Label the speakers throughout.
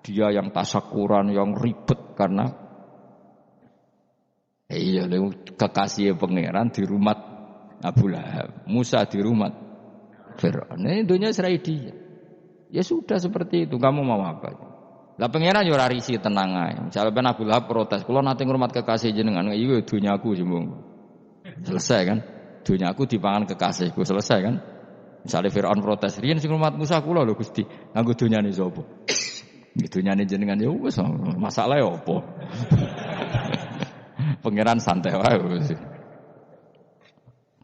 Speaker 1: Dia yang tasyakuran, yang ribet karena kekasih pangeran di rumah Abu Lahab, Musa di rumah Fir'aun. Ini dunia serai dia. Ya sudah seperti itu. Kamu mau apa? Lah pangeran yo ora risi tenang ae. Misale ben Abu Lahab protes, kula nate ngurmat kekasih jenengan, iya dunyaku jembung. Selesai kan? Dunyaku dipangan kekasihku, selesai kan? Misale Firaun protes, riyen sing ngurmat Musa kula lho Gusti, nganggo dunyane sapa? Dunyane jenengan ya wis masalah ya apa? Pangeran santai wae wis.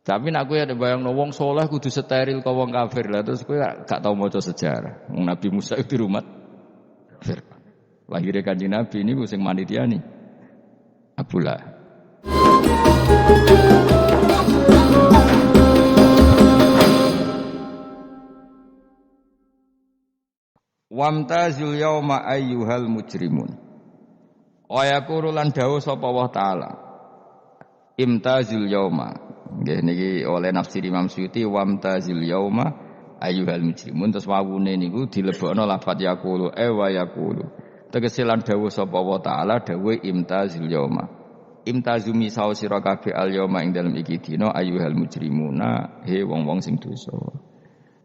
Speaker 1: Tapi nek kowe ada bayangno wong saleh kudu steril karo wong kafir lah terus kowe gak tau maca sejarah. Nabi Musa itu di rumah Fir'aun. Lahirnya Kanjeng Nabi ini sing manitiani Abu Lahab. Wamtazil yauma ayyuhal mujrimun. Ayaqulu lan dawuh sapa Allah taala. Imtazil yauma. Nggih niki oleh nafsir Imam Suyuti wamtazil yauma ayyuhal mujrimun terus wawune niku dilebokno lafaz yaqulu wa yaqulu. Tegese lan dawuh sapa Allah taala dawuh imtazil yauma. Imtazu misau sira kabeh al yauma ing dalem iki dina ayyuhal mujrimuna he wong-wong sing dosa.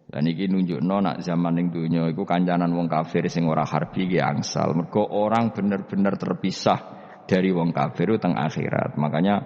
Speaker 1: Lan iki nunjukno nak zaman ning donya iku kancanan wong kafir sing ora harbi ki angsal. Mergo orang bener-bener terpisah dari wong kafir teng akhirat. Makanya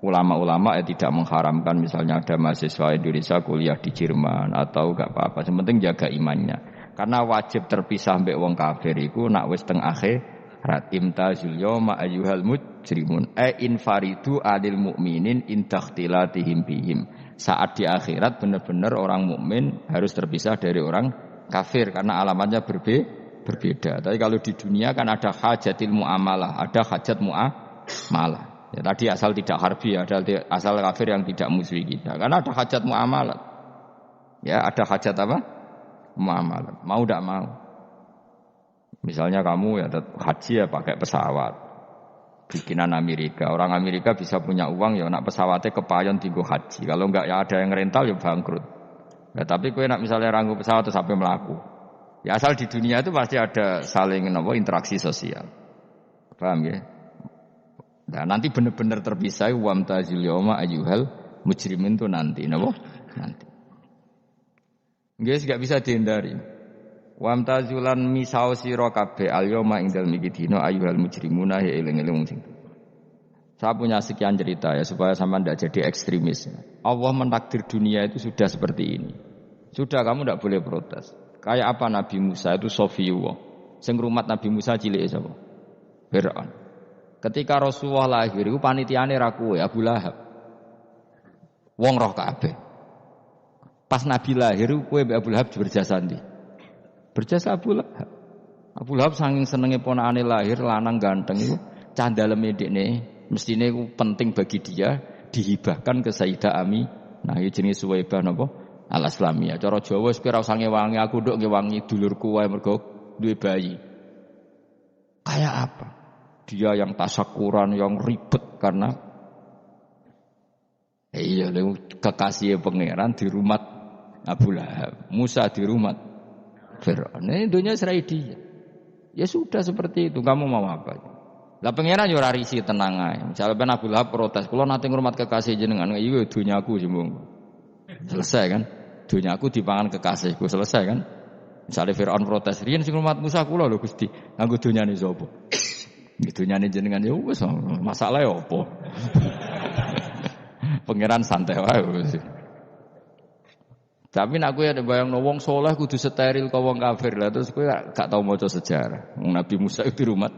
Speaker 1: ulama-ulama tidak mengharamkan misalnya ada mahasiswa Indonesia kuliah di Jerman atau enggak apa-apa. Yang penting jaga imannya. Karena wajib terpisah mbek wong kafir iku nak wis teng akhirat. Imtazul yauma ayyuhal mujrimun infaridu adil mukminin indakhtilatihim bihim. Saat di akhirat benar-benar orang mukmin harus terpisah dari orang kafir karena alamatnya berbeda. Tapi kalau di dunia kan ada hajatil muamalah, ada hajat muamalah. Ya, tadi asal tidak harbi, ada asal kafir yang tidak musuhi kita. Karena ada hajat muamalah. Ya, ada hajat apa? Muamalah. Mau tidak mau. Misalnya kamu ya haji ya pakai pesawat. Bikinan Amerika. Orang Amerika bisa punya uang ya nak pesawatnya kepayon tinggu haji. Kalau enggak ya ada yang rental ya bangkrut. Ya, tapi kowe nak misalnya ranggu pesawat terus sampai melaku. Ya asal di dunia itu pasti ada saling interaksi sosial. Paham ya? Nah, nanti benar-benar terpisah wamtazil yauma ayyuhal mujrimin itu nanti, napa? Nanti. Nggih enggak bisa dihindari. Wamtazulan misau sira kabeh al yauma ing dalem iki dina ayyuhal mujrimuna ya eling-eling sing. Saya punya sekian cerita ya supaya sampean tidak jadi ekstremis. Allah mentakdir dunia itu sudah seperti ini. Sudah kamu tidak boleh protes. Kayak apa Nabi Musa itu Sofiyullah. Sing rumat Nabi Musa cilik sapa? Fir'aun. Ketika Rasulullah lahir iku panitiane ra kowe Abu Lahab. Wong roh kabeh. Pas Nabi lahir kowe mbek Abu Lahab berjasa ndi? Berjasa Abu Lahab. Abu Lahab saking senenge ponakane lahir lanang ganteng iku candaleme dekne mestine iku penting bagi dia dihibahkan ke Sayyidah Ami. Nah, iki jenenge Suwaibah napa? Al-Islamiyah. Cara Jawa wis ora usah ngewangi aku nduk ngewangi dulurku wae mergo duwe bayi. Kayak apa? Dia yang tasyakuran, yang ribet karena kekasih pangeran di rumah Abu Lahab, Musa di rumah Fir'aun. Ini dunia serai dia. Ya sudah seperti itu. Kamu mau apa? Lah pangeran yo ora risi tenang ae. Misale ben Abu Lahab protes, kula nate ngurmat kekasih jenengan, iya dunyaku jembung. Selesai kan? Dunyaku dipangan kekasihku, selesai kan? Misale Firaun protes, riyen sing ngurmat Musa kula lho Gusti, nganggo dunyane sapa? Dunyane jenengan ya wis masalah ya apa? Pangeran santai wae wis. Tapi nek kowe ada bayangno wong saleh kudu steril karo wong kafir lah terus kowe gak tau maca sejarah. Nabi Musa itu di rumah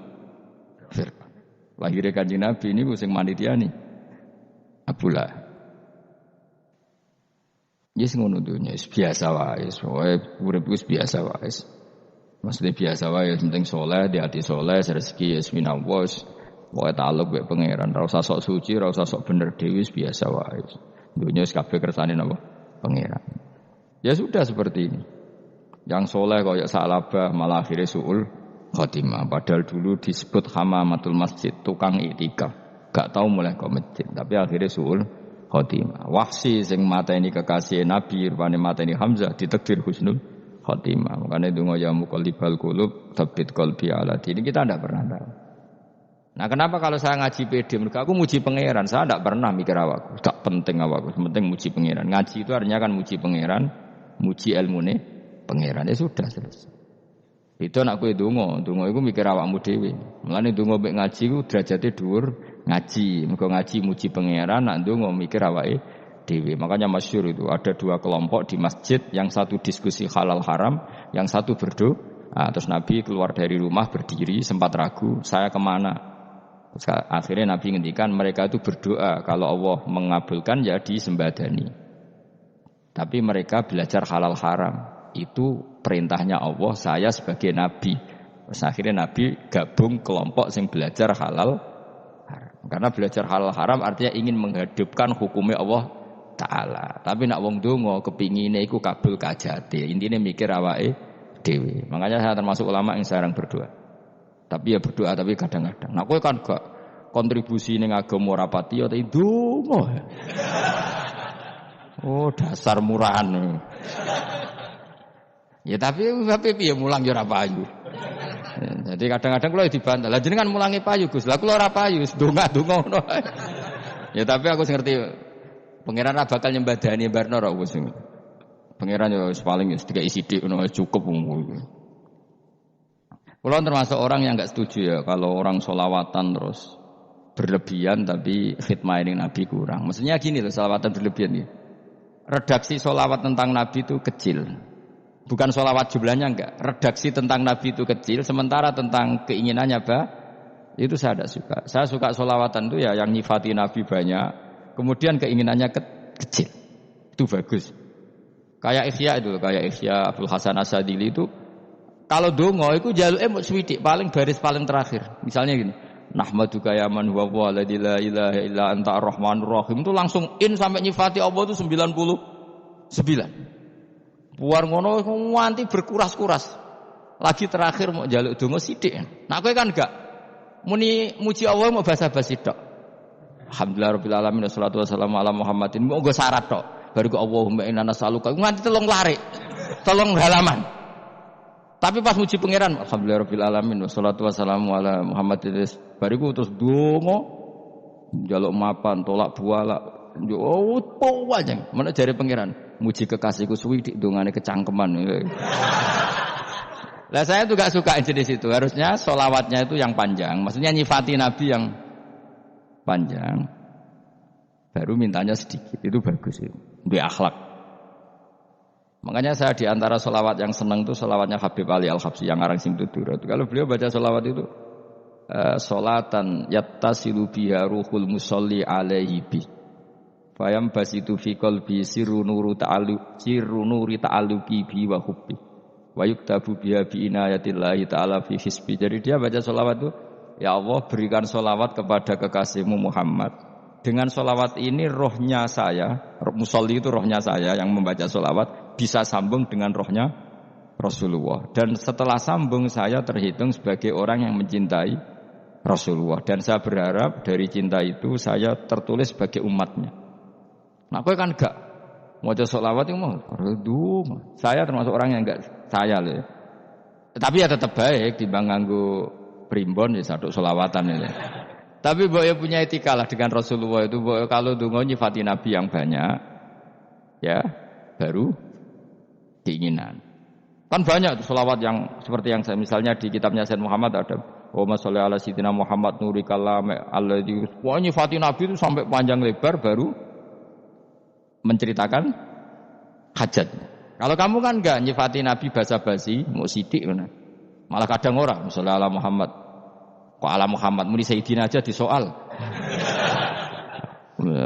Speaker 1: Fir'aun. Lahirnya Kanjeng Nabi ini sing manitiani Abu Lahab. Yes ngono dunya biasa wae, urip wis biasa wae. Maksudnya biasa wae penting saleh, di hati saleh, rezeki wis minawos. Wae taluk mek pangeran, ora usah sok suci, ora usah sok bener dhewe biasa wae. Dunya wis kabeh kersane napa? Pangeran. Ya sudah seperti ini. Yang soleh kayak Sa'labah malah akhirnya su'ul khotimah. Padahal dulu disebut hamamatul masjid, tukang iktikaf. Gak tahu mulai ke masjid, tapi akhirnya su'ul khotimah. Wahsi sing mateni kekasih Nabi, rupane mateni Hamzah, ditakdir husnul khotimah. Makanya donga ya muqallibal qulub tsabbit qalbi ala dini, kita tidak pernah tahu. Nah, kenapa kalau saya ngaji PD, mereka aku muji pangeran, saya tidak pernah mikir awakku, tak penting awakku, penting muji pangeran. Ngaji itu artinya kan muji pangeran, muji ilmune pangeran, ya sudah selesai. Itu anak kowe donga iku mikir awakmu dhewe. Mulane donga mek ngaji ku derajate dhuwur ngaji, mergo ngaji muji pangeran, nak donga mikir awake dhewe. Makanya masyhur itu ada dua kelompok di masjid, yang satu diskusi halal haram, yang satu berdoa. Terus Nabi keluar dari rumah berdiri, sempat ragu, saya kemana? Terus akhirnya Nabi ngendikan mereka itu berdoa, kalau Allah mengabulkan ya disembadani. Tapi mereka belajar halal haram. Itu perintahnya Allah, saya sebagai Nabi. Terus akhirnya Nabi gabung kelompok yang belajar halal haram. Karena belajar halal haram artinya ingin menghidupkan hukumnya Allah Ta'ala. Tapi nak wong donga kepingine iku kabul kajate. Intine mikir awake dhewe. Makanya saya termasuk ulama yang jarang berdoa. Tapi ya berdoa tapi kadang-kadang. Nah kowe kan gak kontribusi ning agama ora pati ya donga. Oh dasar murahan. Ya tapi piye mulang ya ora payu. Jadi kadang-kadang kula dibantah. Lah jenengan mulangi payu Gus. Lah kula ora payu, donga-donga ngono. Ya tapi aku ngerti pangeran ora bakal nyembadani barno ora wis. Pangeran ya wis paling wis dikai sithik ngono cukup. Kula termasuk orang yang enggak setuju ya kalau orang sholawatan terus berlebihan tapi khidmah ini Nabi kurang. Maksudnya gini loh, sholawatan berlebihan ya. Redaksi sholawat tentang Nabi itu kecil. Bukan sholawat jumlahnya enggak. Redaksi tentang Nabi itu kecil, sementara tentang keinginannya itu saya tidak suka. Saya suka sholawatan itu ya yang nyifati Nabi banyak, kemudian keinginannya kecil. Itu bagus. Kayak Ihya Abdul Hasan Asadili itu kalau donga itu jaluke mung swidik, paling baris paling terakhir. Misalnya gini, nahmaduka ya man huwa alladzi la ilaha illa anta arrahmanur rahim, itu langsung in sampai nyifati Allah itu 99. Puar ngono nganti berkuras-kuras. Lagi terakhir mau njaluk donga sithik. Nah kowe kan enggak muni muji Allah mau basa-basi tok. Alhamdulillahirabbil alamin wassalatu wassalamu ala Muhammadin. Mau nggo syarat tok. Baru ke Allahumma inna nas'aluka nganti telung larik. Telung halaman. Tapi pas muji pangeran alhamdulillahirabbil alamin wassalatu wassalamu ala Muhammadin. Bariku terus donga njaluk mapan tolak buala. Oh, wajeng. Mana jari pangeran? Muji kekasihku suwi dongane kecangkeman. Lah saya tuh gak suka jenis itu. Harusnya sholawatnya itu yang panjang. Maksudnya nyifati Nabi yang panjang. Baru mintanya sedikit. Itu bagus itu. Di akhlak. Makanya saya di antara sholawat yang senang itu sholawatnya Habib Ali Al-Habsyi yang arang sing tutur. Kalau beliau baca sholawat itu sholatan yattasilu biha ruhul musolli alaihi bi. Fayam basitu fi qalbi sirru nuri ta'alluqi bi wa hubbi wa yuktabu biha bi inayatillahi ta'ala fi hisbi. Jadi dia baca sholawat itu, ya Allah berikan sholawat kepada kekasihmu Muhammad. Dengan sholawat ini rohnya saya, musolli itu rohnya saya yang membaca sholawat bisa sambung dengan rohnya Rasulullah. Dan setelah sambung saya terhitung sebagai orang yang mencintai Rasulullah. Dan saya berharap dari cinta itu saya tertulis sebagai umatnya. Nah, kowe kan enggak maca selawat itu mah redu. Saya termasuk orang yang enggak saya lho. Tapi ya tetap baik timbang nganggo primbon ya saduk selawatan itu. Tapi mbok ya punya etika lah dengan Rasulullah itu. Mbok kalau donga nyifati Nabi yang banyak ya baru keinginan. Kan banyak tuh selawat yang seperti yang saya misalnya di kitabnya Sayyid Muhammad ada Allahumma sholli ala sayyidina Muhammad nuri kalam alladzi. Wah nyifati Nabi itu sampai panjang lebar baru menceritakan hajat. Kalau kamu kan enggak nyifati Nabi basa-basi, mau sidik mana. Malah kadang orang, misalnya ala Muhammad. Kok ala Muhammad muni Sayyidina aja disoal.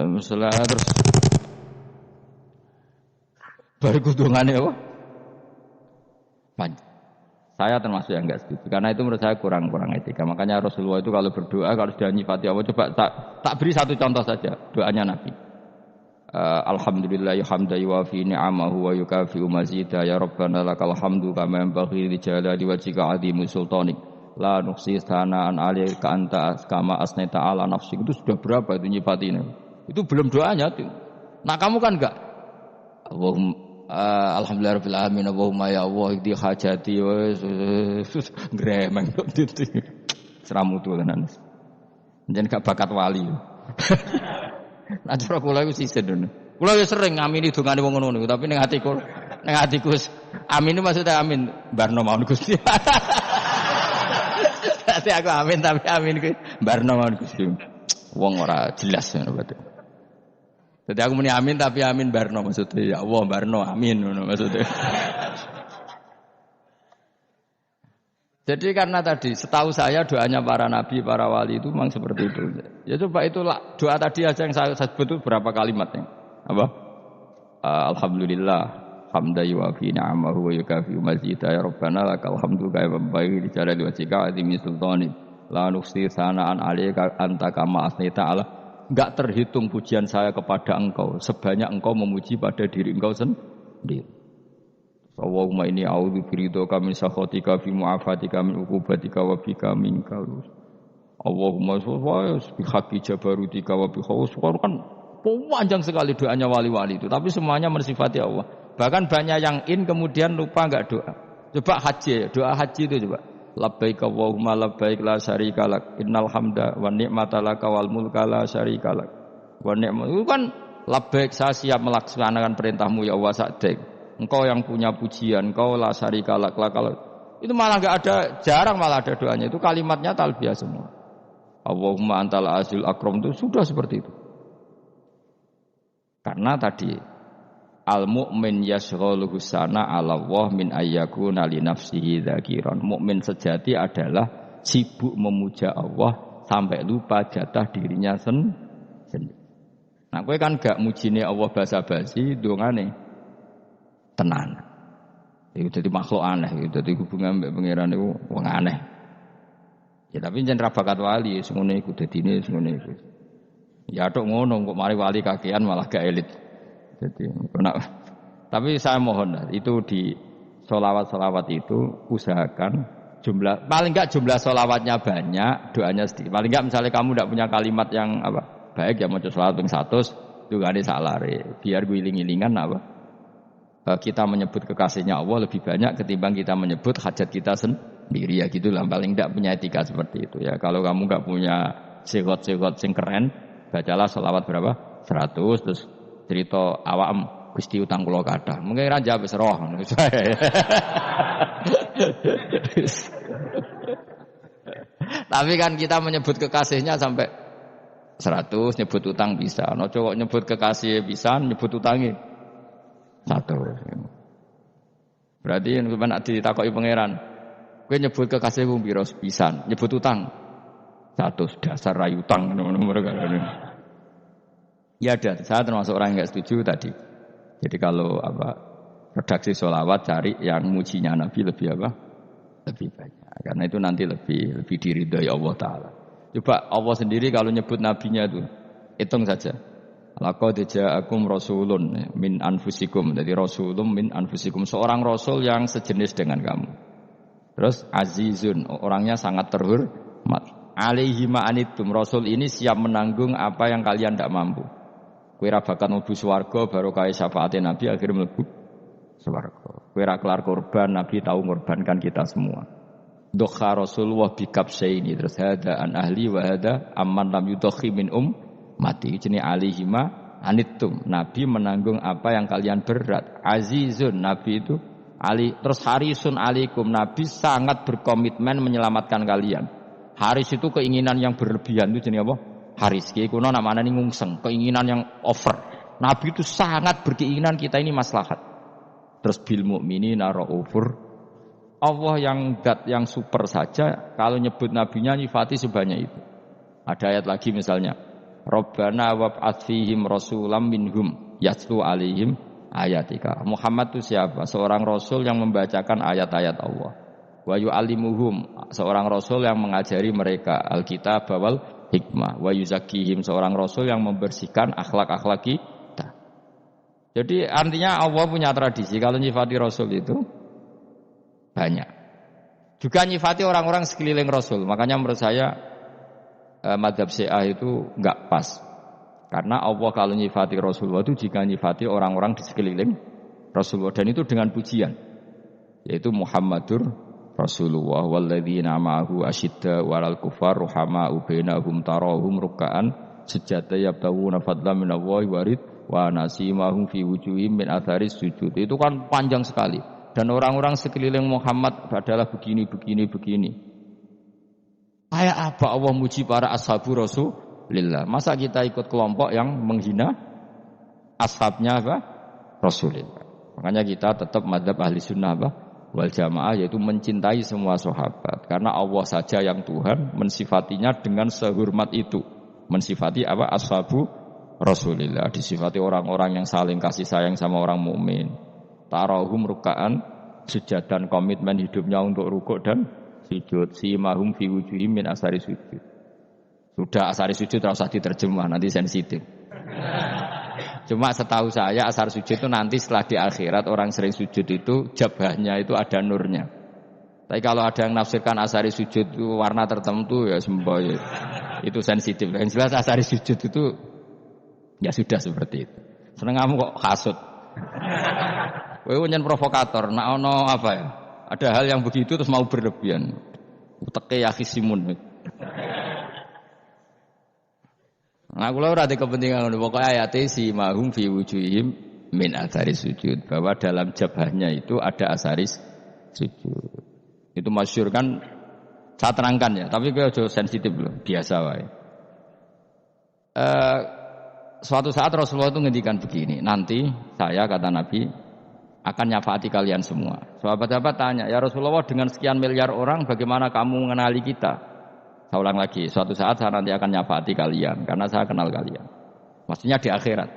Speaker 1: Misalnya terus baru kudungannya apa? Panjang. Saya termasuk yang enggak setuju. Karena itu menurut saya kurang etika. Makanya Rasulullah itu kalau berdoa, kalau sudah nyifati Allah, coba tak beri satu contoh saja doanya Nabi. Alhamdulillahi hamda yuwafi ni'amahu wa yukafi'u mazida ya Rabbana lakal hamdu kama yanbaghi li jalali wajhika 'azimi sultanik la nuhsi sana'an 'alaika anta kama asnaita 'ala nafsik. Itu sudah berapa itu nyifatinya? Itu belum doanya tuh. Nah kamu kan enggak alhamdulillahirabbil alamin Allahumma ya Allah di hajati wis gremeng kok titik. Seramutu tenan. Njen gak bakat wali. Nah cara kula iku sisen ngono. Kula yo sering ngamini dongane wong ngono niku, tapi ning atiku amin itu maksudnya amin barno mawon Gusti. Dadi aku amin tapi amin ku barno mawon Gusti. Wong ora jelas ngono berarti. Dadi aku muni amin tapi amin barno maksudnya ya Allah barno amin ngono maksudnya. Jadi karena tadi setahu saya doanya para nabi, para wali itu memang seperti itu. Ya coba itulah doa tadi aja yang saya sebut itu berapa kalimatnya? Apa? Alhamdulillah hamda yuwafi ni'amahu wa yukafi mazidah ya rabbana lakal hamdu kaya membaik di jalali wajhika azimi sultani la nuksi sanaan alaika anta kama asnita ala. Enggak terhitung pujian saya kepada engkau sebanyak engkau memuji pada diri engkau sendiri. Allahumma inni a'udzu biridhoka min sakhatika fi mu'afatika min uqubatika wa bika minkal. Allahumma sholli bi haqqi jabarutika wa bi khawfika kan panjang sekali doanya wali-wali itu, tapi semuanya mensifati Allah. Bahkan banyak yang kemudian lupa enggak doa. Coba haji, doa haji itu coba. Labbaik Allahumma labbaik la syarika lak innal hamda wa ni'mata laka wal mulka la syarika lak. Wa ni'mat itu kan labbaik saya siap melaksanakan perintahmu ya Allah sa'dek. Engkau yang punya pujian, engkau la syarika lak. Itu malah enggak ada, jarang malah ada doanya. Itu kalimatnya talbiyah semua. Allahumma antal azil akram itu sudah seperti itu. Karena tadi al-mu'min yashghaluhu sana 'ala Allah min ayyakuna li nafsihi dzakiran. Mukmin sejati adalah sibuk memuja Allah sampai lupa jatah dirinya sendiri. Nah, kowe kan gak mujine Allah basa-basi, dongane tenan. Itu jadi makhluk aneh, itu jadi hubungan mbek pangeran itu wong aneh. Ya tapi jan ra bakat wali, semene iku dadine semene iku. Ya tok ngono kok mari wali kakean malah gak elit. Jadi tapi saya mohon itu di sholawat itu usahakan jumlah paling enggak jumlah sholawatnya banyak, doanya sedikit. Paling enggak misalnya kamu tidak punya kalimat yang apa baik ya maca sholawat ping 100 juga ada salare. Biar guling-gilingan apa kita menyebut kekasihnya Allah lebih banyak ketimbang kita menyebut hajat kita sendiri ya gitulah. Paling enggak punya etika seperti itu ya. Kalau kamu enggak punya segot-segot sing keren, bacalah sholawat berapa? 100 terus cerita awam Gusti utang kula kathah. Mungkin ra jawab wis roh. Tapi kan kita menyebut kekasihnya sampai 100, nyebut utang bisa. No cowok nyebut kekasih bisa, nyebut utangnya 100. Berarti nek ditakoki pangeran, kowe nyebut kekasihku piro pisan, nyebut utang 100 dasar rayu utang ngono mereka. Ya ada, saya termasuk orang yang enggak setuju tadi. Jadi kalau redaksi sholawat cari yang mujinya Nabi lebih lebih banyak. Karena itu nanti lebih diridhai Allah Taala. Coba Allah sendiri kalau nyebut nabinya itu hitung saja. Laqad ja'akum rasulun min anfusikum. Jadi rasulun min anfusikum, seorang rasul yang sejenis dengan kamu. Terus azizun, orangnya sangat terhormat. Alaihi ma'anitum, rasul ini siap menanggung apa yang kalian tidak mampu. Kowe ra bakal mlebu swarga baru kaya syafaate Nabi akhirnya mlebu swarga. Kowe ra kelar korban, Nabi tahu mengorbankan kita semua. Dokha Rasulullah bikabsaini terus hada an ahli wa hada amman lam yudakhi min mati jenenge alihima anittum. Nabi menanggung apa yang kalian berat. Azizun, Nabi itu ali terus harisun alaikum, Nabi sangat berkomitmen menyelamatkan kalian. Haris itu keinginan yang berlebihan itu jenenge apa? Haris ki kuno namanya ini ngungseng, keinginan yang over. Nabi itu sangat berkeinginan kita ini maslahat. Terus bil mukminina raufur. Allah yang zat yang super saja kalau nyebut nabinya nyifati sebanyak itu. Ada ayat lagi misalnya, Rabbana wab'ats fihim rasulam minhum yatlu alaihim ayatika. Muhammad itu siapa? Seorang rasul yang membacakan ayat-ayat Allah. Wa yu'allimuhum, seorang rasul yang mengajari mereka Alkitab wal hikmah. Wa yuzakkihim, seorang rasul yang membersihkan akhlak-akhlak kita. Jadi artinya Allah punya tradisi kalau nyifati rasul itu banyak. Juga nyifati orang-orang sekeliling rasul. Makanya menurut saya mazhab Syiah itu enggak pas. Karena Allah kalau nyifati Rasulullah itu jika nyifati orang-orang di sekeliling Rasulullah, dan itu dengan pujian, yaitu Muhammadur Rasulullah walladzina ma'ahu asyidda walal kufar ruhama'u bainahum tarahum ruk'an sujada yabtawuna fadlan minallahi warid wa nasimahum fi wujuhim min atharis sujud. Itu kan panjang sekali, dan orang-orang sekeliling Muhammad adalah begini. Kayak apa Allah muji para ashabu Rasulillah? Masa kita ikut kelompok yang menghina ashabnya apa? Rasulillah. Makanya kita tetap madzhab ahli sunnah wal jamaah, yaitu mencintai semua sahabat, karena Allah saja yang Tuhan mensifatinya dengan sehormat itu. Mensifati apa? Ashabu Rasulillah, disifati orang-orang yang saling kasih sayang sama orang mukmin. Tarahum ruk'an, sujud dan komitmen hidupnya untuk rukuk dan sujud. Simahum fi wujuhim min asari sujud. Sudah asari sujud tidak usah diterjemah, nanti sensitif. Cuma setahu saya asar sujud itu nanti setelah di akhirat orang sering sujud itu jabahnya itu ada nurnya. Tapi kalau ada yang nafsirkan asari sujud itu warna tertentu ya semboy. Itu sensitif. Yang jelas asari sujud itu ya sudah seperti itu. Seneng kamu kok hasut. Kowe nyen provokator, nak ono apa ya? Ada hal yang begitu terus mau berlebihan. Uteke ya khisimun. Nah, kula ora ada kepentingan ngono. Pokoke ayate si mahum fi wujuhim min atharis sujud, bahwa dalam jabahnya itu ada asaris sujud. Itu masyhur kan, saya terangkan ya, tapi kowe aja sensitif loh, biasa wae. Suatu saat Rasulullah itu ngendikan begini, nanti saya kata Nabi akan nyafaati kalian semua. Sahabat-sahabat tanya, ya Rasulullah dengan sekian miliar orang bagaimana kamu mengenali kita? Saya ulang lagi, suatu saat saya nanti akan nyafaati kalian karena saya kenal kalian. Maksudnya di akhirat.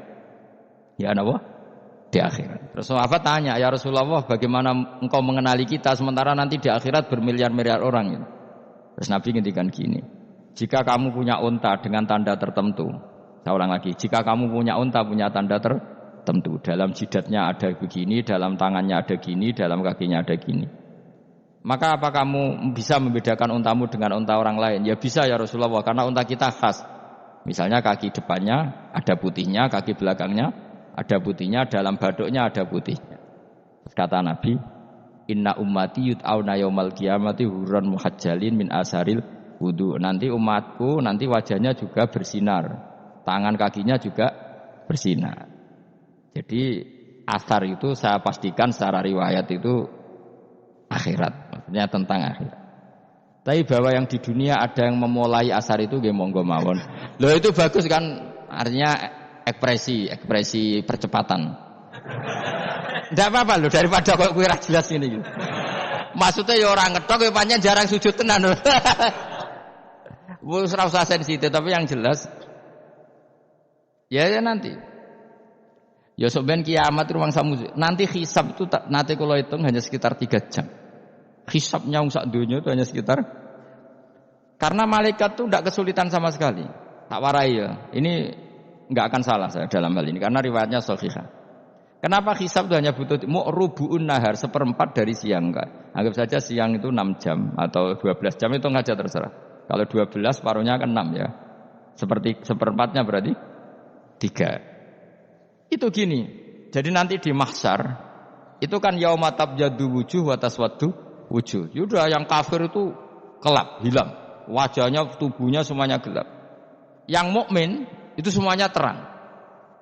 Speaker 1: Ya apa? Di akhirat. Terus sahabat tanya, ya Rasulullah bagaimana engkau mengenali kita sementara nanti di akhirat bermiliar-miliar orang gitu. Terus Nabi ngendikan gini, jika kamu punya unta dengan tanda tertentu, saya ulang lagi, jika kamu punya unta punya tanda tertentu, dalam jidatnya ada begini, dalam tangannya ada gini, dalam kakinya ada gini, maka apa kamu bisa membedakan untamu dengan unta orang lain? Ya bisa ya Rasulullah, karena unta kita khas. Misalnya kaki depannya ada putihnya, kaki belakangnya ada putihnya, dalam baduknya ada putihnya. Kata Nabi, inna ummati yud'auna yaumal qiyamati hurran muhajjalin min asharil wudu. Nanti umatku nanti wajahnya juga bersinar, tangan kakinya juga bersinar. Jadi asar itu saya pastikan secara riwayat itu akhirat, maksudnya tentang akhirat. Tapi bahwa yang di dunia ada yang memulai asar itu nggih monggo mawon. Loh itu bagus kan, artinya ekspresi percepatan. Ndak apa-apa loh, daripada kok kowe ora jelas ngene iki. Maksudnya ya orang ngetok ya pancen jarang sujud tenan. Wis ora usah sensitif, tapi yang jelas ya nanti. Ya soben kiamat ruang samu. Nanti hisab itu nanti kalau hitung hanya sekitar 3 jam. Hisabnya sak dunia itu hanya sekitar, karena malaikat itu tidak kesulitan sama sekali. Tak warai ya. Ini enggak akan salah saya dalam hal ini karena riwayatnya sahihah. Kenapa hisab itu hanya butuh rubu'un nahar, 1/4 dari siang enggak. Anggap saja siang itu 6 jam atau 12 jam itu enggak aja terserah. Kalau 12 paruhnya kan 6 ya. Seperti 1/4-nya berarti 3. Itu gini. Jadi nanti di mahsyar itu kan yauma tabyaddu wujuh wa taswaddu wujuh. Yaudah yang kafir itu kelap, hilang. Wajahnya, tubuhnya semuanya gelap. Yang mukmin itu semuanya terang.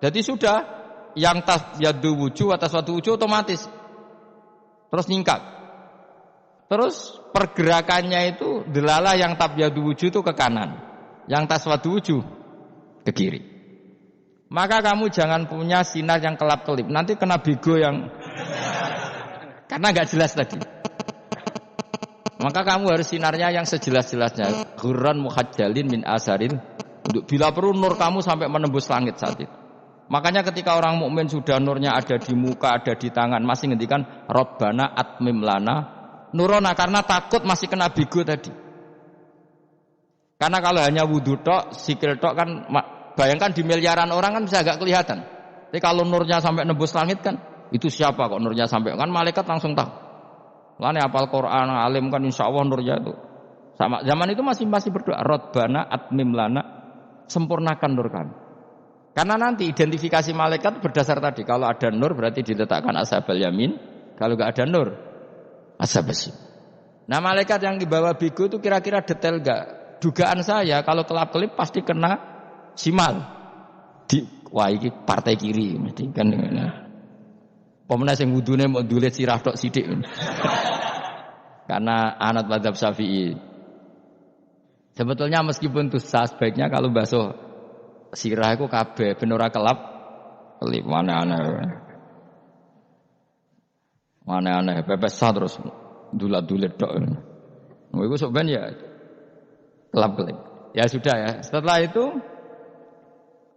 Speaker 1: Jadi sudah yang tabyaddu wujuh wa taswaddu wujuh otomatis terus nyingkat. Terus pergerakannya itu delalah yang tabyaddu wujuh itu ke kanan, yang taswaddu wujuh ke kiri. Maka kamu jangan punya sinar yang kelap-kelip. Nanti kena bego yang karena enggak jelas tadi. Maka kamu harus sinarnya yang sejelas-jelasnya. Hurran muhajjalin min asharil. Untuk bila perlu nur kamu sampai menembus langit saat itu. Makanya ketika orang mukmin sudah nurnya ada di muka, ada di tangan, masih ngendikan Rabbana atmim lana nurona, karena takut masih kena bego tadi. Karena kalau hanya wudu tok, sikil tok kan, bayangkan di miliaran orang kan bisa agak kelihatan. Tapi kalau nurnya sampai nembus langit kan, itu siapa kok nurnya sampai, kan malaikat langsung tahu. Lane hafal Quran, alim kan insya Allah nurnya itu. Sama zaman itu masih berdoa, Rabbana atmim lana, sempurnakan nur kami. Karena nanti identifikasi malaikat berdasar tadi. Kalau ada nur berarti diletakkan ashabal yamin. Kalau enggak ada nur, ashabas. Nah malaikat yang dibawa bigo itu kira-kira detail enggak? Dugaan saya kalau kelap-kelip pasti kena simal. Wah ini partai kiri mesti kan. Pemenang yang wudune mau dulet sirah tok sidik. Karena anut mazhab Syafi'i. Sebetulnya meskipun itu sah, sebaiknya kalau basuh sirah itu kabeh ben ora kelap mana-aneh pepes sah terus dulat-dulet tok. Mau iku sok ben ya kelap-kelip. Ya sudah ya. Setelah itu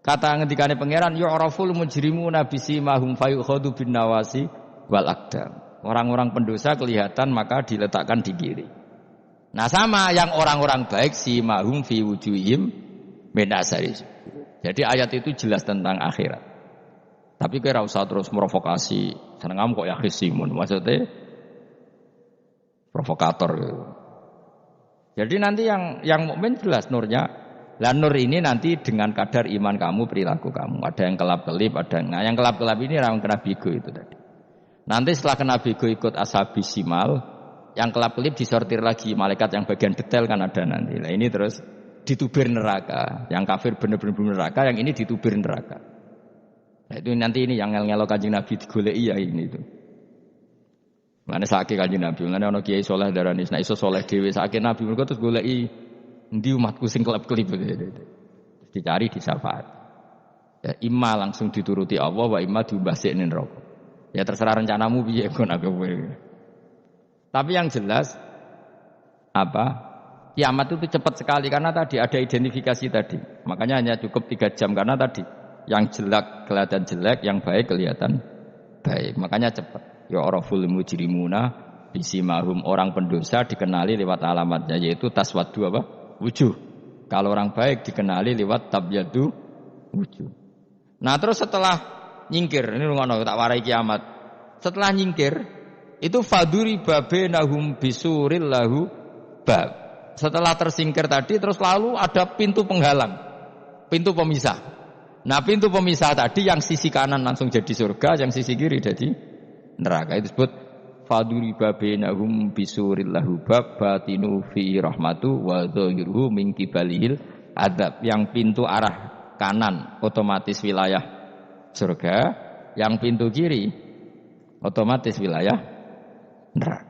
Speaker 1: kata ngendikane pangeran yu'raful mujrimuna bisimahum fayukhadu bin nawasi wal aqdam. Orang-orang pendosa kelihatan maka diletakkan di kiri. Nah sama yang orang-orang baik simahum fi wujuhim min asari. Jadi ayat itu jelas tentang akhirat. Tapi kira usah terus merovokasi. Seneng kok ya khisimun maksudnya provokator gitu. Jadi nanti yang mukmin jelas nurnya. Lah nur ini nanti dengan kadar iman kamu, perilaku kamu. Ada yang kelap-kelip, ada yang kelap-kelip ini orang kena bigo itu tadi. Nanti setelah kena bigo ikut ashabis simal, yang kelap-kelip disortir lagi malaikat yang bagian detail kan ada nanti. Nah ini terus ditubir neraka. Yang kafir benar-benar neraka, yang ini ditubir neraka. Nah itu nanti ini yang ngel-ngelo Kanjeng Nabi digoleki ya ini itu. Mane sakit Kanjeng Nabi, mane ana kiai saleh darani nek iso saleh dhewe sakit Nabi mergo terus goleki endi umatku sing kelep-kelip gitu. Dicari di syafaat. Ya imma langsung dituruti Allah wa imma diumbasine neraka. Ya terserah rencanamu piye kon aku kowe. Tapi yang jelas kiamat itu cepat sekali karena tadi ada identifikasi tadi. Makanya hanya cukup 3 jam karena tadi yang jelek kelihatan jelek, yang baik kelihatan baik. Makanya cepat. Ya araful mujrimuna bisimahum, orang pendosa dikenali lewat alamatnya yaitu taswaddu wujuh. Kalau orang baik dikenali lewat tabyadu wujuh. Nah terus setelah nyingkir, ini ngono tak warai kiamat. Setelah nyingkir itu faduri babenahum bisuril lahu bab. Setelah tersingkir tadi terus lalu ada pintu penghalang, pintu pemisah. Nah pintu pemisah tadi yang sisi kanan langsung jadi surga, yang sisi kiri jadi neraka. Itu disebut faduri babenahum bisuril lahu bab batinu fi rahmatu wa dhahiruhu min kibalihil adab. Yang pintu arah kanan otomatis wilayah surga, yang pintu kiri otomatis wilayah neraka.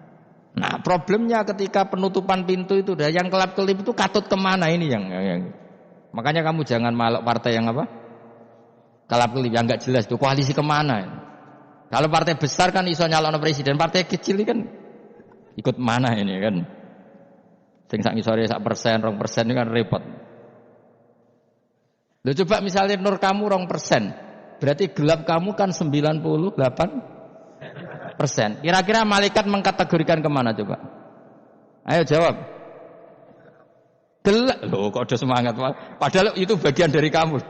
Speaker 1: Nah problemnya ketika penutupan pintu itu dah yang kelap-kelip itu katut kemana ini yang makanya kamu jangan malok partai yang kelap-kelip yang enggak jelas itu koalisi kemana. Kalau partai besar kan iso nyalon presiden, partai kecil ini kan ikut mana ini kan. Sing sak ngisore sak persen, 2% ini kan repot. Loh coba misalnya nur kamu 2%, berarti gelap kamu kan 98%. Kira-kira malaikat mengkategorikan kemana coba? Ayo jawab. Gelap. Loh kok ada semangat. Padahal itu bagian dari kamu.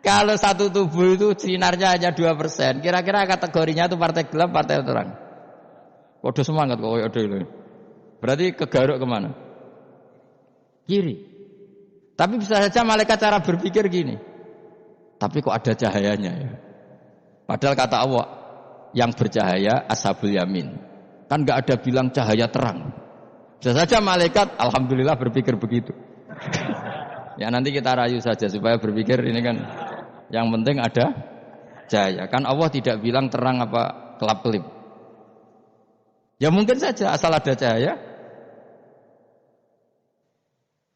Speaker 1: Kalau satu tubuh itu sinarnya hanya 2%, kira-kira kategorinya itu partai gelap, partai terang. Kode semangat kok ada itu. Berarti kegaruk kemana? Kiri. Tapi bisa saja malaikat cara berpikir gini. Tapi kok ada cahayanya ya? Padahal kata Allah, yang bercahaya ashabul yamin. Kan enggak ada bilang cahaya terang. Bisa saja malaikat alhamdulillah berpikir begitu. Ya nanti kita rayu saja supaya berpikir ini kan yang penting ada cahaya. Kan Allah tidak bilang terang apa kelap-kelip. Ya mungkin saja asal ada cahaya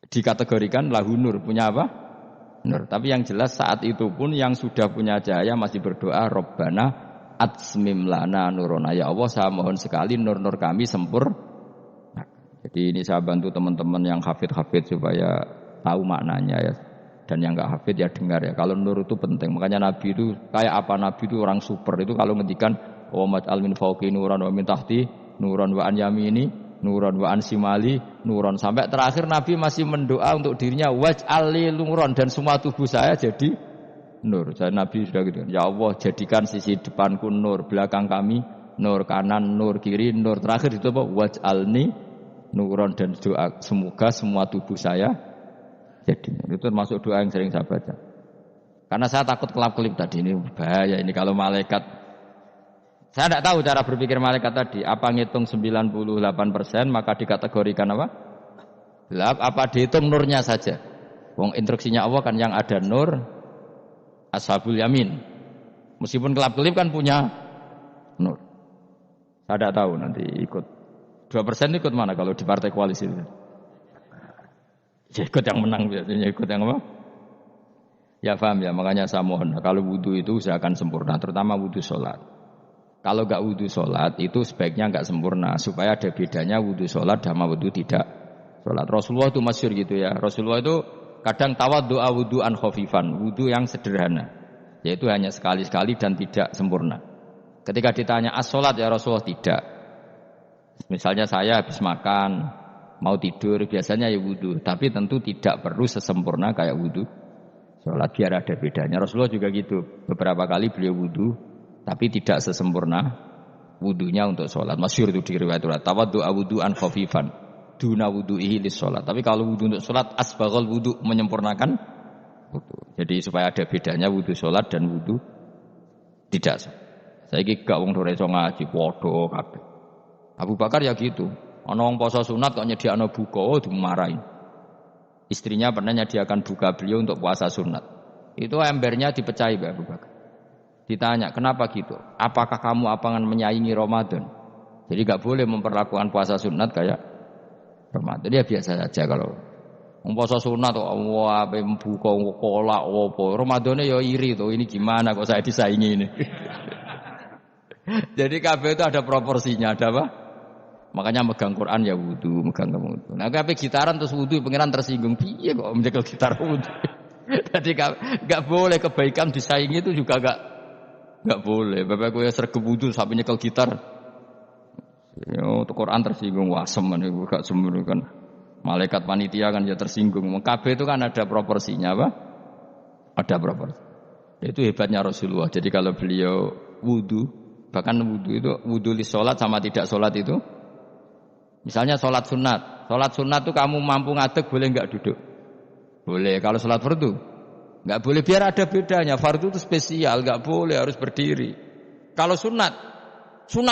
Speaker 1: dikategorikan lahu nur, punya apa? Nur. Tapi yang jelas saat itu pun yang sudah punya cahaya masih berdoa Rabbana atsmim lana nurona. Ya Allah saya mohon sekali nur-nur kami sempurna. Jadi ini saya bantu teman-teman yang hafid-hafid supaya tahu maknanya ya. Dan yang enggak hafid ya dengar ya. Kalau nur itu penting. Makanya Nabi itu kayak apa? Nabi itu orang super. Itu kalau ngendikan wa maj'al min fawqi nuran wa min tahti nuran wa an yamini nuran wa an simali nuran. Sampai terakhir Nabi masih mendoa untuk dirinya waj'al li nuran dan semua tubuh saya jadi nur. Jadi Nabi sudah gitu. Ya Allah jadikan sisi depanku nur, belakang kami nur, kanan nur, kiri nur. Terakhir itu apa? Waj'alni nuran dan doa semoga semua tubuh saya Jadi itu termasuk doa yang sering saya baca. Karena saya takut kelap-kelip tadi, ini bahaya ini kalau malaikat. Saya tidak tahu cara berpikir malaikat tadi. Apa ngitung 98% maka dikategorikan apa? Gelap. Apa dihitung nurnya saja? Wong instruksinya Allah kan yang ada nur ashabul yamin. Meskipun kelap-kelip kan punya nur. Saya tidak tahu nanti ikut 2% ikut mana kalau di partai koalisi itu? Ya ikut yang menang biasanya, ikut yang apa? Ya paham ya, makanya saya mohon kalau wudhu itu usahakan sempurna, terutama wudhu sholat. Kalau enggak wudhu sholat itu sebaiknya enggak sempurna, supaya ada bedanya wudhu sholat sama wudhu tidak sholat. Rasulullah itu masyhur gitu ya, Rasulullah itu kadang tawaddu'a wudhu'an khafifan, wudhu yang sederhana, yaitu hanya sekali-sekali dan tidak sempurna. Ketika ditanya as-sholat ya Rasulullah tidak. Misalnya saya habis makan, mau tidur, biasanya ya wudhu, tapi tentu tidak perlu sesempurna kayak wudhu sholat, biar ada bedanya. Rasulullah juga gitu, beberapa kali beliau wudhu, tapi tidak sesempurna wudhunya untuk sholat. Masyhur itu di riwayat tawaddu'a wudhu'an khafifan duna wudhu'ihi lis sholat. Tapi kalau wudhu untuk sholat asbaghal wudhu, menyempurnakan wudhu. Jadi supaya ada bedanya wudhu sholat dan wudhu tidak sholat. Saya gak wong ora iso ngaji padha kabeh. Abu Bakar ya gitu. Ana wong poso sunat kok nyediakno buka, dimarahin. Istrinya pernah nyediakan buka beliau untuk puasa sunat. Itu embernya dipecahi Abu Bakar. Ditanya, kenapa gitu? Apakah kamu akan menyaingi Ramadan? Jadi gak boleh memperlakukan puasa sunat kayak Ramadan. Ya biasa saja kalau puasa sunat kok wah ape buka kolak apa. Ramadane ya iri tuh, ini gimana kok saya disaingi ini. Jadi kabeh itu ada proporsinya, ada apa? Makanya megang Quran ya wudu, megang wudu. Nah, kabeh gitaran terus wudu, pengiran tersinggung. Piye kok menjegal gitar wudu? Jadi enggak boleh kebaikan disaingi itu juga enggak boleh. Bapak kowe sregep wudu sampai nyekel gitar. Yo Quran tersinggung wasem niku gak sembrono kan. Malaikat panitia kan ya tersinggung. Kabeh itu kan ada proporsinya apa? Ada proporsi. Itu hebatnya Rasulullah. Jadi kalau beliau wudu, bahkan wudu itu wudu li sholat sama tidak sholat itu, misalnya sholat sunat itu kamu mampu ngadeg boleh enggak duduk? Boleh. Kalau sholat fardu enggak boleh, biar ada bedanya. Fardu itu spesial, enggak boleh, harus berdiri. Kalau sunat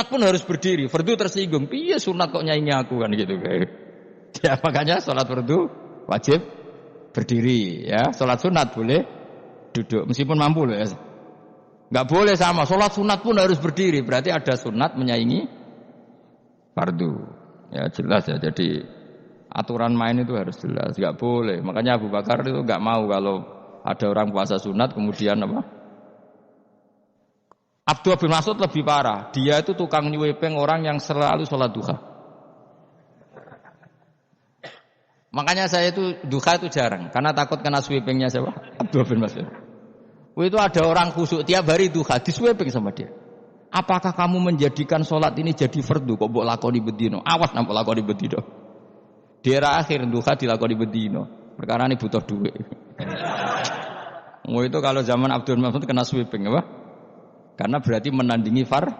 Speaker 1: pun harus berdiri. Fardu tersinggung, piye sunat kok nyaingi aku kan gitu kayak. Ya makanya sholat fardu wajib berdiri ya. Sholat sunat boleh duduk meskipun mampu loh ya. Enggak boleh sama, sholat sunat pun harus berdiri. Berarti ada sunat menyaingi fardu. Ya jelas ya, jadi aturan main itu harus jelas. Enggak boleh, makanya Abu Bakar itu enggak mau kalau ada orang puasa sunat kemudian apa? Abdullah bin Mas'ud lebih parah. Dia itu tukang nyuwepeng orang yang selalu sholat duha. Makanya saya itu duha itu jarang, karena takut kena sweepingnya siapa? Abdullah bin Mas'ud. Itu ada orang khusyuk tiap hari duha, disweping sama dia. Apakah kamu menjadikan sholat ini jadi fardu? Kok mbok lakoni bedino? Awas nampak lakoni bedino. Di era akhir duha dilakoni bedino. Perkara ini butuh duit. Itu kalau zaman Abdul Mas'ud kena sweeping apa? Karena berarti menandingi fardu.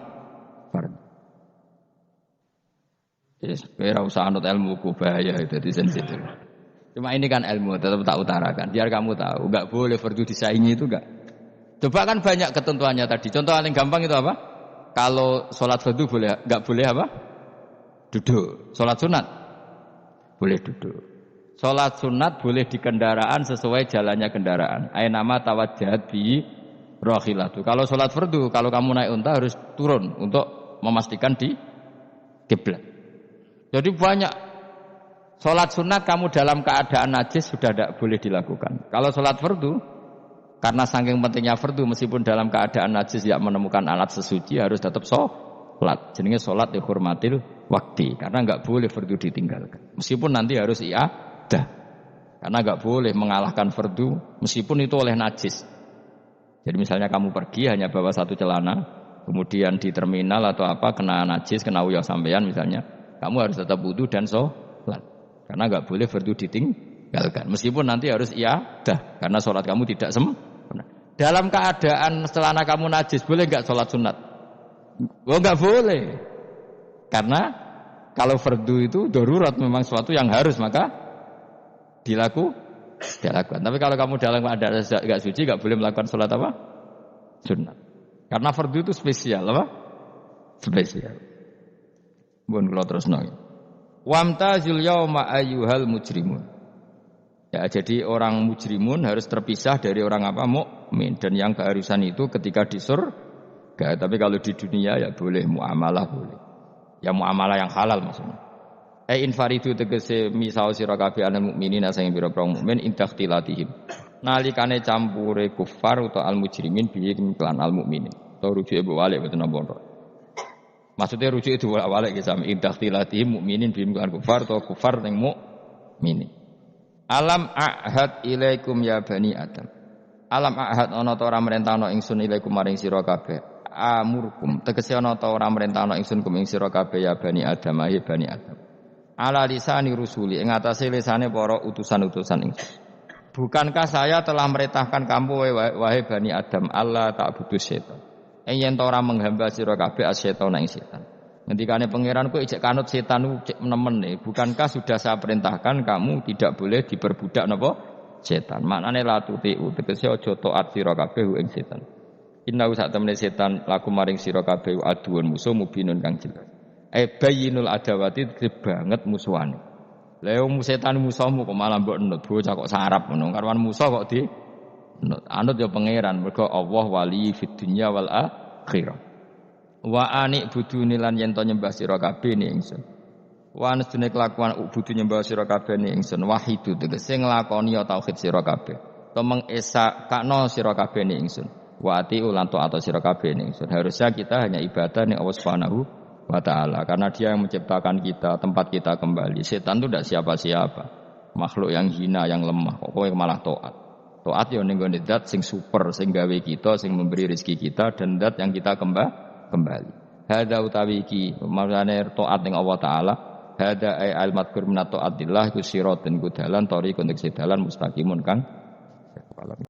Speaker 1: Ora usah anut ilmu ku bahaya itu di sensitif. Cuma ini kan ilmu tetap tak utarakan biar kamu tahu, enggak boleh fardu disaingi itu enggak. Coba kan banyak ketentuannya tadi. Contoh paling gampang itu apa? Kalau sholat fardu boleh, enggak boleh apa? Duduk. Sholat sunat boleh duduk. Sholat sunat boleh di kendaraan sesuai jalannya kendaraan. Ainama tawajjahat bi rakhilatu. Kalau sholat fardu, kalau kamu naik unta harus turun untuk memastikan di kiblat. Jadi banyak sholat sunat kamu dalam keadaan najis sudah tidak boleh dilakukan. Kalau sholat fardu, karena saking pentingnya fardu, meskipun dalam keadaan najis tidak menemukan alat sesuci harus tetap sholat. Jenenge sholat dihormatil waktu, karena enggak boleh fardu ditinggalkan. Meskipun nanti harus iadah, karena enggak boleh mengalahkan fardu meskipun itu oleh najis. Jadi misalnya kamu pergi hanya bawa satu celana, kemudian di terminal atau apa kena najis, kena uyah sampean misalnya, kamu harus tetap wudu dan sholat, karena enggak boleh fardu ditinggalkan. Meskipun nanti harus iadah, karena sholat kamu tidak sempurna. Dalam keadaan celana kamu najis, boleh enggak sholat sunat? Oh enggak boleh. Karena kalau fardu itu darurat, memang sesuatu yang harus, maka tidak lakukan. Tapi kalau kamu dalam keadaan enggak suci enggak boleh melakukan sholat apa? Sunat. Karena fardu itu spesial apa? Spesial. Mun kula terusno. Wamtazil yauma ayyuhal mujrimun. Ya, jadi orang mujrimun harus terpisah dari orang apa? Mukmin. Dan yang keharusan itu ketika di surga. Tapi kalau di dunia ya boleh muamalah boleh. Ya muamalah yang halal maksudnya. Infaridu tegese misal sira kabeh anil mukminin sing pira-pira mukmin indakhtilatihim. Nalikane campure kufar utawa al mujrimin bi iklan al mukminin. To rujuke mbok walik boten napa. Maksudnya rujuk itu walik ge sami indakhtilatihim mukminin bi iklan kufar utawa kufar ning mukminin. Alam ahad ilaikum ya bani Adam. Alam ahad ana ta ora merentahno ingsun ilaikum maring sira kabeh. Amurkum tegese ana ta ora merentahno ingsun kum ing sira kabeh ya bani Adam ya bani Adam. Ala lisani rusuli ing atase lisane para utusan-utusan ingsun. Bukankah saya telah merintahkan kamu wahai bani Adam Allah ta'budu setan. Yen ta ora menghamba sira kabeh asyaitan ing setan. Ngendikane pangeran kowe ijek kanut setan cek nemen nih. Bukankah sudah saya perintahkan kamu tidak boleh diperbudak napa setan. Maknane la tutiu tegese aja taat sira kabeh ing setan. Inna sak temene setan laku maring sira kabeh aduun musuh mubinun kang jelas. Bayinul adawati banget musuhane. Lha setan musuhmu kok malah mbok nut bocah kok sarap ngono. Karwan musuh kok di nut. Anut ya pangeran mergo Allah wali fid dunya wal akhirah. Wa anik budune lan yen to nyembah sira kabeh ni ingsun. Wa anestune kelakuan budu nyembah sira kabeh ni ingsun wahidu tegese nglakoni tauhid sira kabeh. To mengesa kakno sira kabeh ni ingsun. Wa ati ulan to atau sira kabeh ni ingsun. Harusnya kita hanya ibadah ning Allah Subhanahu wa ta'ala karena dia yang menciptakan kita, tempat kita kembali. Setan itu tidak siapa-siapa, makhluk yang hina, yang lemah. Kok kowe malah taat. Taat ya ning gone zat sing super, sing gawe kita, sing memberi rezeki kita dan zat yang kita kembali. Hadza utawi iki maksane taat ning Allah taala. Hadza ay al madkur min taatillah ku siratun ku dalan tariqun dalan mustaqimun kang